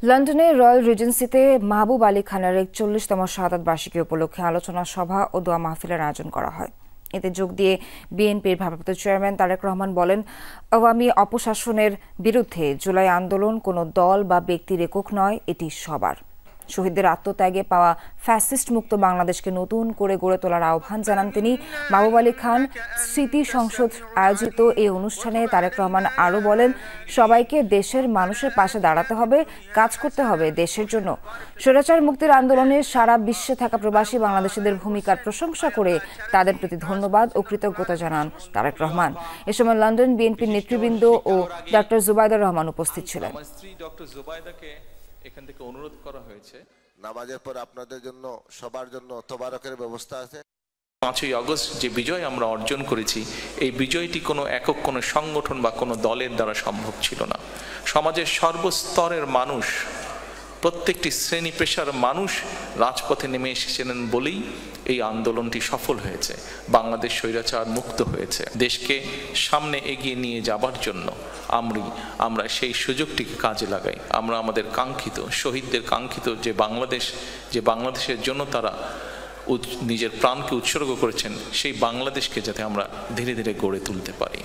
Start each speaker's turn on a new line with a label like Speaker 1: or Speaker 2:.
Speaker 1: লন্ডনের রয়্যাল রিজেন্সিতে মাহবুব আলী খানের ৪১তম শাহাদাত বার্ষিকী উপলক্ষে আলোচনা সভা ও দোয়া মাহফিলের আয়োজন করা হয়। এতে যোগ দিয়ে বিএনপির ভারপ্রাপ্ত চেয়ারম্যান তারেক রহমান বলেন, আওয়ামী অপশাসনের বিরুদ্ধে জুলাই আন্দোলন কোনো দল বা ব্যক্তির একক নয়, এটি সবার। শহীদদের আত্মত্যাগে পাওয়া ফ্যাসিস্ট মুক্ত বাংলাদেশকে নতুন করে গড়ে তোলার আহ্বান জানান তিনি। মাহবুব আলী খান স্মৃতি সংসদ আয়োজিত এই অনুষ্ঠানে তারেক রহমান আরও বলেন, সবাইকে দেশের মানুষের পাশে দাঁড়াতে হবে, কাজ করতে হবে দেশের জন্য। স্বৈরাচার মুক্তির আন্দোলনে সারা বিশ্বে থাকা প্রবাসী বাংলাদেশিদের ভূমিকার প্রশংসা করে তাদের প্রতি ধন্যবাদ ও কৃতজ্ঞতা জানান তারেক রহমান। এ সময় লন্ডন বিএনপির নেতৃবৃন্দ ও ডক্টর জুবাইদুর রহমান উপস্থিত ছিলেন।
Speaker 2: এখান থেকে অনুরোধ করা হয়েছে,
Speaker 3: নামাজের পর আপনাদের জন্য সবার জন্য তবারকের ব্যবস্থা আছে।
Speaker 2: 5ই আগস্ট যে বিজয় আমরা অর্জন করেছি, এই বিজয়টি কোনো একক কোনো সংগঠন বা কোনো দলের দ্বারা সম্ভব ছিল না। সমাজের সর্বস্তরের মানুষ, প্রত্যেকটি শ্রেণী পেশার মানুষ রাজপথে নেমে এসেছিলেন বলেই এই আন্দোলনটি সফল হয়েছে। বাংলাদেশ স্বৈরাচার মুক্ত হয়েছে। দেশকে সামনে এগিয়ে নিয়ে যাবার জন্য আমরা সেই সুযোগটিকে কাজে লাগাই। আমরা আমাদের কাঙ্ক্ষিত শহীদদের কাঙ্ক্ষিত যে বাংলাদেশের জন্য তারা নিজের প্রাণকে উৎসর্গ করেছেন, সেই বাংলাদেশকে যাতে আমরা ধীরে ধীরে গড়ে তুলতে পারি।